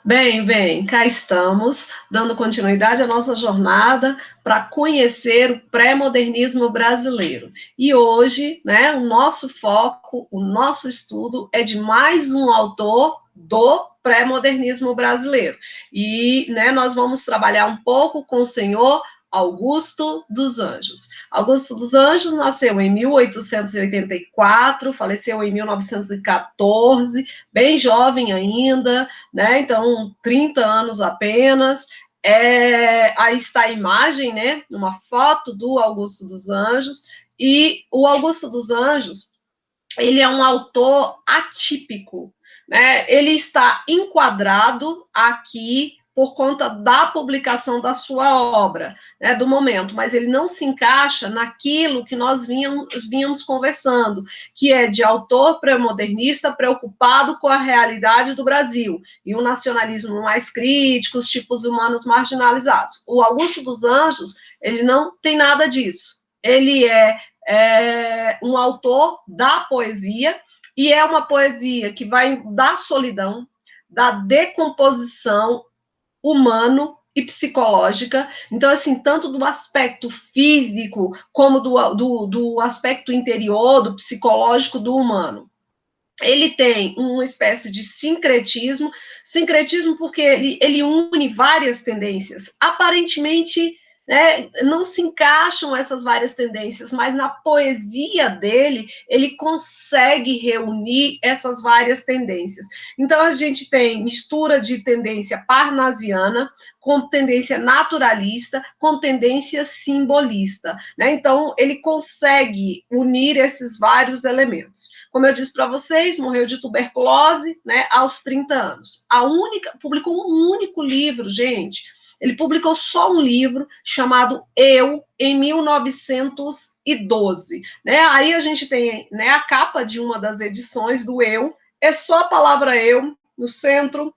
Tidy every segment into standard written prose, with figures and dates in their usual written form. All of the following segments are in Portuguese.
Bem, cá estamos, dando continuidade à nossa jornada para conhecer o pré-modernismo brasileiro. E hoje, né, o nosso foco, o nosso estudo é de mais um autor do pré-modernismo brasileiro. E, né, nós vamos trabalhar um pouco com o senhor Augusto dos Anjos. Augusto dos Anjos nasceu em 1884, faleceu em 1914, bem jovem ainda, né? Então, 30 anos apenas. Aí está a imagem, né? Uma foto do Augusto dos Anjos. E o Augusto dos Anjos, ele é um autor atípico, né? Ele está enquadrado aqui por conta da publicação da sua obra, né, do momento, mas ele não se encaixa naquilo que nós vínhamos conversando, que é de autor pré-modernista preocupado com a realidade do Brasil, e um nacionalismo mais crítico, os tipos humanos marginalizados. O Augusto dos Anjos, ele não tem nada disso. Ele é um autor da poesia, e é uma poesia que vai da solidão, da decomposição humano e psicológica. Então, assim, tanto do aspecto físico como do aspecto interior, do psicológico do humano. Ele tem uma espécie de sincretismo porque ele une várias tendências. Aparentemente, né, não se encaixam essas várias tendências, mas na poesia dele, ele consegue reunir essas várias tendências. Então, a gente tem mistura de tendência parnasiana com tendência naturalista, com tendência simbolista, né? Então, ele consegue unir esses vários elementos. Como eu disse para vocês, morreu de tuberculose, né, aos 30 anos. Publicou um único livro, gente. Ele publicou só um livro chamado Eu, em 1912. Né? Aí a gente tem, né, a capa de uma das edições do Eu, é só a palavra Eu no centro,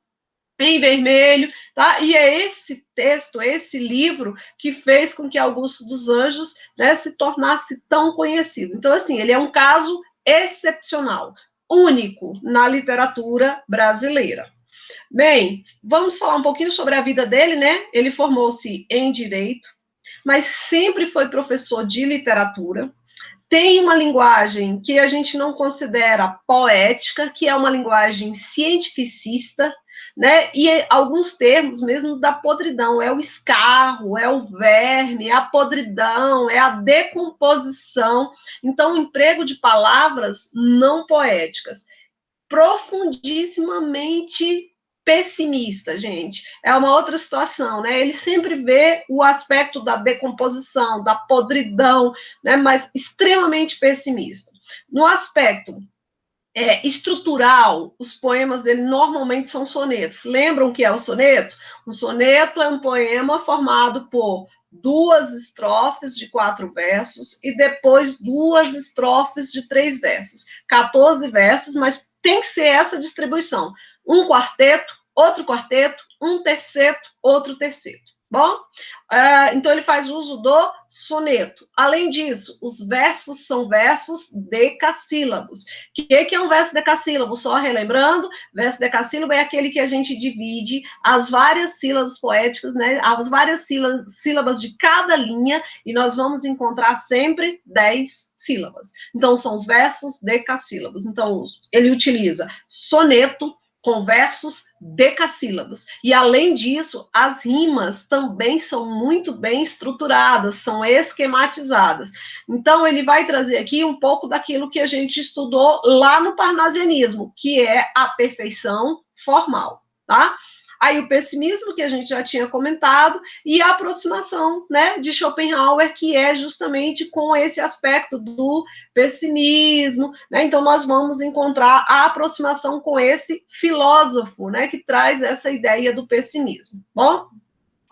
em vermelho, tá? E é esse texto, esse livro, que fez com que Augusto dos Anjos, né, se tornasse tão conhecido. Então, assim, ele é um caso excepcional, único na literatura brasileira. Bem, vamos falar um pouquinho sobre a vida dele, né? Ele formou-se em Direito, mas sempre foi professor de literatura. Tem uma linguagem que a gente não considera poética, que é uma linguagem cientificista, né? E alguns termos mesmo da podridão, é o escarro, é o verme, é a podridão, é a decomposição. Então, o emprego de palavras não poéticas, profundissimamente pessimista, gente. É uma outra situação, né? Ele sempre vê o aspecto da decomposição, da podridão, né? Mas extremamente pessimista. No aspecto estrutural, os poemas dele normalmente são sonetos. Lembram o que é o soneto? Um soneto é um poema formado por 2 estrofes de 4 versos e depois 2 estrofes de 3 versos. 14 versos, mas tem que ser essa distribuição. Um quarteto, um terceto, outro terceto. Bom, então ele faz uso do soneto. Além disso, os versos são versos decassílabos. O que é um verso decassílabo? Só relembrando, verso decassílabo é aquele que a gente divide as várias sílabas poéticas, né, as várias sílabas de cada linha, e nós vamos encontrar sempre 10 sílabas. Então, são os versos decassílabos. Então, ele utiliza soneto, com versos decassílabos. E, além disso, as rimas também são muito bem estruturadas, são esquematizadas. Então, ele vai trazer aqui um pouco daquilo que a gente estudou lá no parnasianismo, que é a perfeição formal, tá? Aí o pessimismo, que a gente já tinha comentado, e a aproximação, né, de Schopenhauer, que é justamente com esse aspecto do pessimismo, né? Então nós vamos encontrar a aproximação com esse filósofo, né, que traz essa ideia do pessimismo. Bom,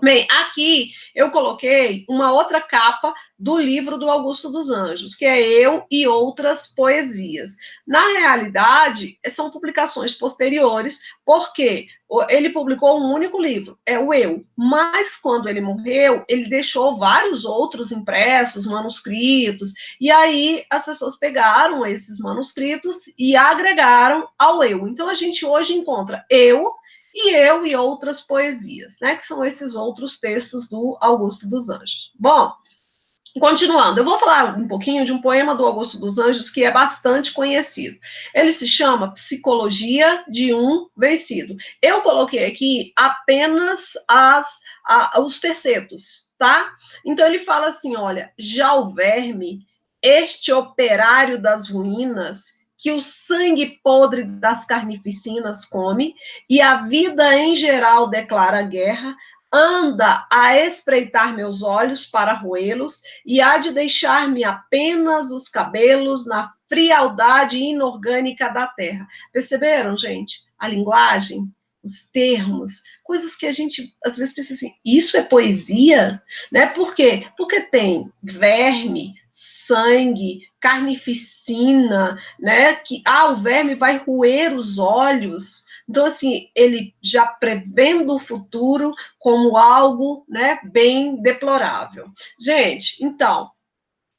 bem, aqui eu coloquei uma outra capa do livro do Augusto dos Anjos, que é Eu e Outras Poesias. Na realidade, são publicações posteriores, porque ele publicou um único livro, é o Eu, mas quando ele morreu, ele deixou vários outros impressos, manuscritos, e aí as pessoas pegaram esses manuscritos e agregaram ao Eu. Então a gente hoje encontra Eu e Eu e Outras Poesias, né, que são esses outros textos do Augusto dos Anjos. Bom, continuando, eu vou falar um pouquinho de um poema do Augusto dos Anjos que é bastante conhecido. Ele se chama Psicologia de um Vencido. Eu coloquei aqui apenas os tercetos, tá? Então ele fala assim, olha, já o verme, este operário das ruínas, que o sangue podre das carnificinas come, e a vida em geral declara guerra, anda a espreitar meus olhos para roê-los, e há de deixar-me apenas os cabelos na frialdade inorgânica da terra. Perceberam, gente? A linguagem, os termos, coisas que a gente às vezes pensa assim, isso é poesia? Né? Por quê? Porque tem verme, sangue, carnificina, né? Que o verme vai roer os olhos. Então, assim, ele já prevendo o futuro como algo, né, bem deplorável. Gente, então,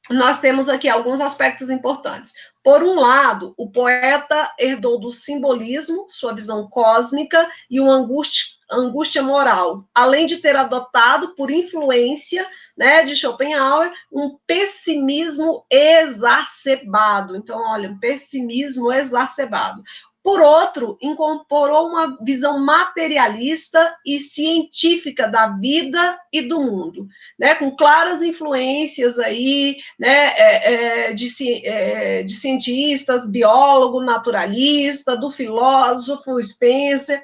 nós temos aqui alguns aspectos importantes. Por um lado, o poeta herdou do simbolismo, sua visão cósmica e uma angústia moral, além de ter adotado, por influência, né, de Schopenhauer, um pessimismo exacerbado. Então, olha, um pessimismo exacerbado. Por outro, incorporou uma visão materialista e científica da vida e do mundo, né, com claras influências aí, né, de cientistas, biólogo, naturalista, do filósofo Spencer.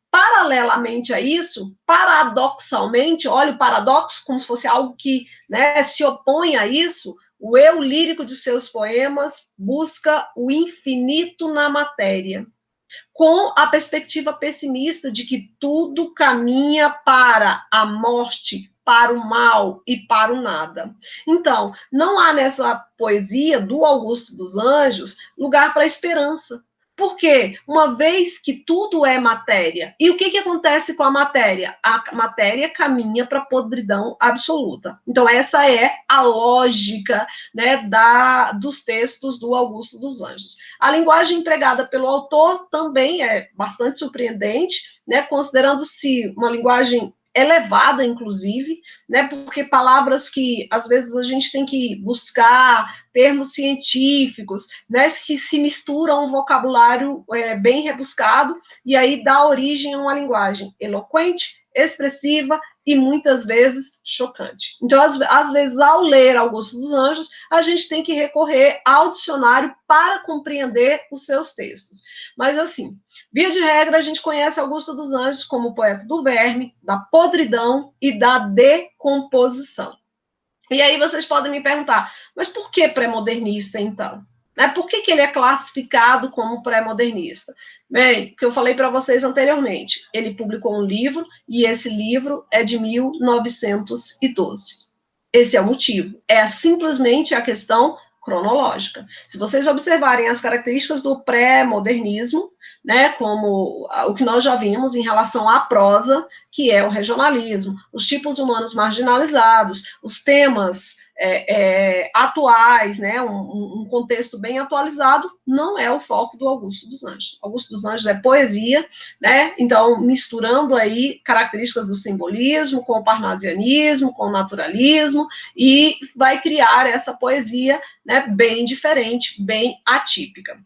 Paralelamente a isso, paradoxalmente, olha o paradoxo como se fosse algo que, né, se opõe a isso, o eu lírico de seus poemas busca o infinito na matéria, com a perspectiva pessimista de que tudo caminha para a morte, para o mal e para o nada. Então, não há nessa poesia do Augusto dos Anjos lugar para a esperança. Porque, uma vez que tudo é matéria, e o que acontece com a matéria? A matéria caminha para a podridão absoluta. Então, essa é a lógica, né, dos textos do Augusto dos Anjos. A linguagem empregada pelo autor também é bastante surpreendente, né, considerando-se uma linguagem elevada, inclusive, né, porque palavras que às vezes a gente tem que buscar termos científicos, né, que se misturam a um vocabulário bem rebuscado, e aí dá origem a uma linguagem eloquente, expressiva e muitas vezes chocante. Então, às vezes, ao ler Augusto dos Anjos, a gente tem que recorrer ao dicionário para compreender os seus textos. Mas, assim, via de regra, a gente conhece Augusto dos Anjos como poeta do verme, da podridão e da decomposição. E aí vocês podem me perguntar, mas por que pré-modernista, então? Né? Por que ele é classificado como pré-modernista? Bem, o que eu falei para vocês anteriormente, ele publicou um livro, e esse livro é de 1912. Esse é o motivo. É simplesmente a questão cronológica. Se vocês observarem as características do pré-modernismo, né, como o que nós já vimos em relação à prosa, que é o regionalismo, os tipos humanos marginalizados, os temas atuais, né, um contexto bem atualizado, não é o foco do Augusto dos Anjos. Augusto dos Anjos é poesia, né, então misturando aí características do simbolismo com o parnasianismo, com o naturalismo, e vai criar essa poesia, né, bem diferente, bem atípica.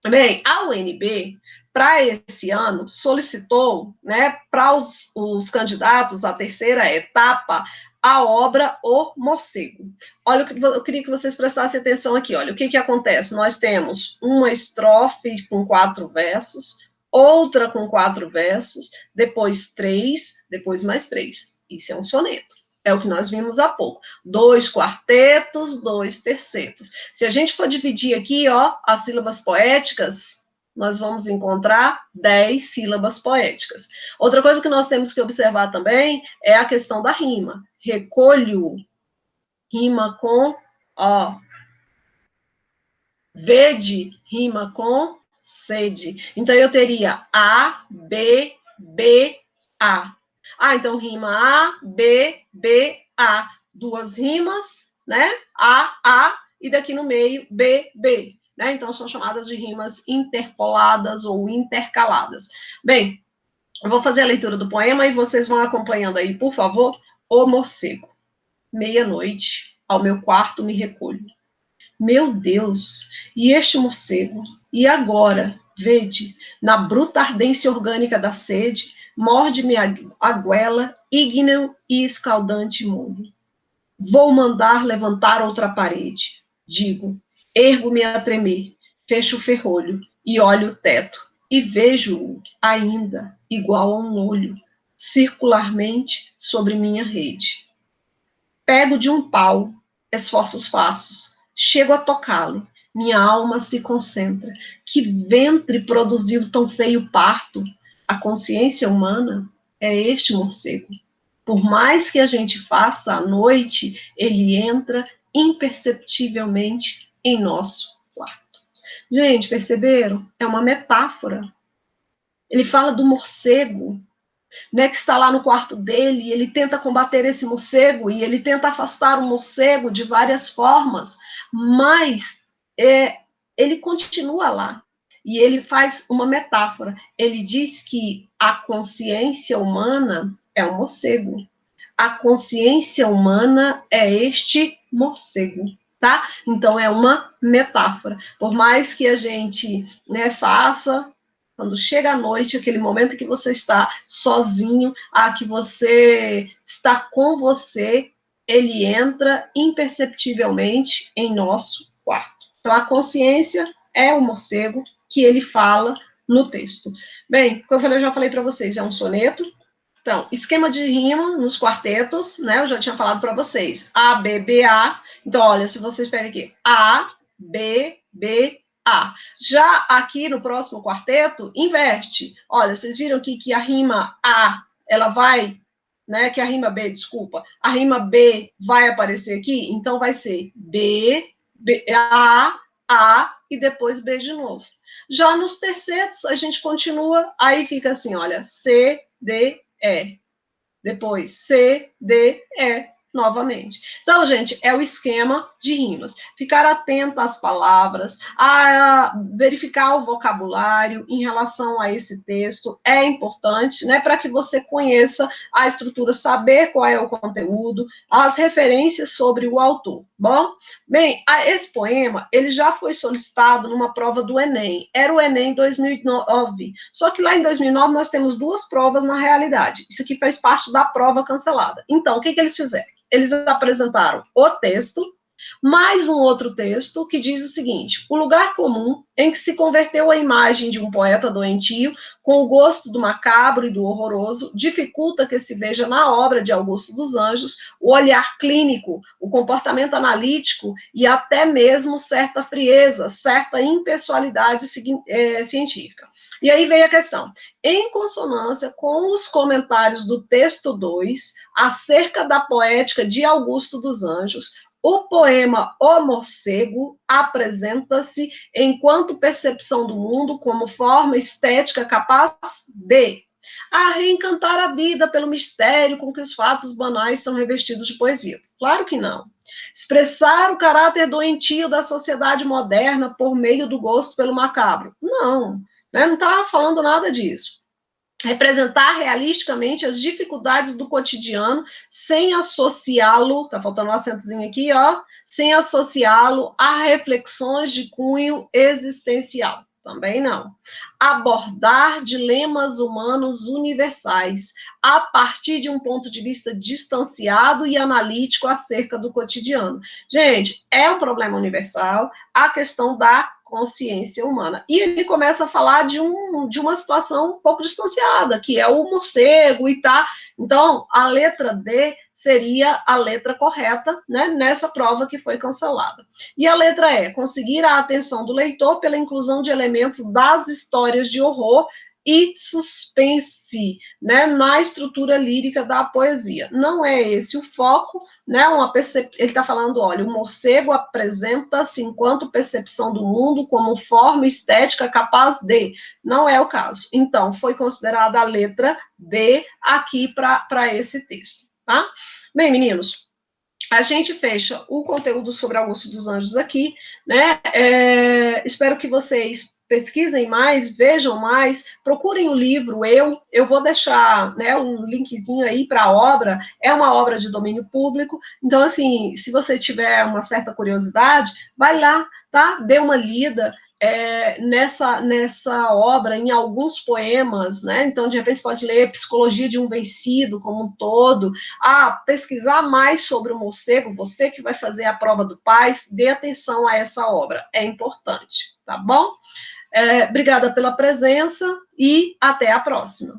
Bem, a UNB, para esse ano, solicitou, né, para os candidatos à terceira etapa, a obra O Morcego. Olha, eu queria que vocês prestassem atenção aqui. Olha, o que acontece? Nós temos uma estrofe com 4 versos, outra com 4 versos, depois 3, depois mais 3. Isso é um soneto. É o que nós vimos há pouco. 2 quartetos, 2 tercetos. Se a gente for dividir aqui, ó, as sílabas poéticas, nós vamos encontrar 10 sílabas poéticas. Outra coisa que nós temos que observar também é a questão da rima. Recolho, rima com ó. Vede, rima com sede. Então, eu teria A, B, B, A. Então rima A, B, B, A. 2 rimas, né? A, e daqui no meio, B, B. Né? Então, são chamadas de rimas interpoladas ou intercaladas. Bem, Eu vou fazer a leitura do poema e vocês vão acompanhando aí, por favor. O morcego. Meia-noite, ao meu quarto me recolho. Meu Deus, e este morcego? E agora? Vede, na bruta ardência orgânica da sede, morde-me a goela, ígneo e escaldante mundo. Vou mandar levantar outra parede. Digo, ergo-me a tremer, fecho o ferrolho e olho o teto, e vejo-o ainda igual a um olho, circularmente sobre minha rede. Pego de um pau, esforço os passos, chego a tocá-lo, minha alma se concentra. Que ventre produziu tão feio parto? A consciência humana é este morcego. Por mais que a gente faça à noite, ele entra imperceptivelmente em nosso quarto. Gente, perceberam? É uma metáfora. Ele fala do morcego, né, que está lá no quarto dele, e ele tenta combater esse morcego, e ele tenta afastar o morcego de várias formas, mas ele continua lá. E ele faz uma metáfora. Ele diz que a consciência humana é um morcego. A consciência humana é este morcego, tá? Então é uma metáfora. Por mais que a gente, né, faça, quando chega a noite, aquele momento que você está sozinho, que você está com você, ele entra imperceptivelmente em nosso quarto. Então a consciência é o morcego que ele fala no texto. Bem, como eu já falei para vocês, é um soneto. Então, esquema de rima nos quartetos, né? Eu já tinha falado para vocês. A, B, B, A. Então, olha, se vocês pegarem aqui, A, B, B, A. Já aqui no próximo quarteto, inverte. Olha, vocês viram aqui que a rima A, ela vai, né? Que a rima B, desculpa. A rima B vai aparecer aqui, então vai ser B, B, A e depois B de novo. Já nos tercetos, a gente continua, aí fica assim, olha, C, D, E. Depois C, D, E, novamente. Então, gente, é o esquema de rimas. Ficar atento às palavras, a verificar o vocabulário em relação a esse texto é importante, né, para que você conheça a estrutura, saber qual é o conteúdo, as referências sobre o autor. Bom, bem, esse poema, ele já foi solicitado numa prova do Enem. Era o Enem 2009. Só que lá em 2009 nós temos duas provas na realidade. Isso aqui faz parte da prova cancelada. Então, o que eles fizeram? Eles apresentaram o texto, mais um outro texto que diz o seguinte: o lugar comum em que se converteu a imagem de um poeta doentio, com o gosto do macabro e do horroroso, dificulta que se veja na obra de Augusto dos Anjos o olhar clínico, o comportamento analítico e até mesmo certa frieza, certa impessoalidade científica. E aí vem a questão. Em consonância com os comentários do texto 2, acerca da poética de Augusto dos Anjos, o poema O Morcego apresenta-se enquanto percepção do mundo como forma estética capaz de reencantar a vida pelo mistério com que os fatos banais são revestidos de poesia. Claro que não. Expressar o caráter doentio da sociedade moderna por meio do gosto pelo macabro. Não, né? Não está falando nada disso. Representar realisticamente as dificuldades do cotidiano sem associá-lo, tá faltando um acentozinho aqui, ó, sem associá-lo a reflexões de cunho existencial. Também não. Abordar dilemas humanos universais a partir de um ponto de vista distanciado e analítico acerca do cotidiano. Gente, é um problema universal a questão da consciência humana. E ele começa a falar de uma situação um pouco distanciada, que é o morcego e tá. Então, a letra D seria a letra correta, né, nessa prova que foi cancelada. E a letra E, conseguir a atenção do leitor pela inclusão de elementos das histórias de horror e suspense, né, na estrutura lírica da poesia. Não é esse o foco, né? Ele está falando, olha, o morcego apresenta-se enquanto percepção do mundo como forma estética capaz de. Não é o caso. Então, foi considerada a letra D aqui para esse texto, tá? Bem, meninos, a gente fecha o conteúdo sobre Augusto dos Anjos aqui, né? Espero que vocês pesquisem mais, vejam mais, procurem o livro eu vou deixar, né, um linkzinho aí para a obra, é uma obra de domínio público, então, assim, se você tiver uma certa curiosidade, vai lá, tá? Dê uma lida, nessa obra, em alguns poemas, né? Então, de repente, você pode ler Psicologia de um Vencido como um todo, pesquisar mais sobre o morcego, você que vai fazer a prova do PAS, dê atenção a essa obra, é importante, tá bom? Obrigada pela presença e até a próxima.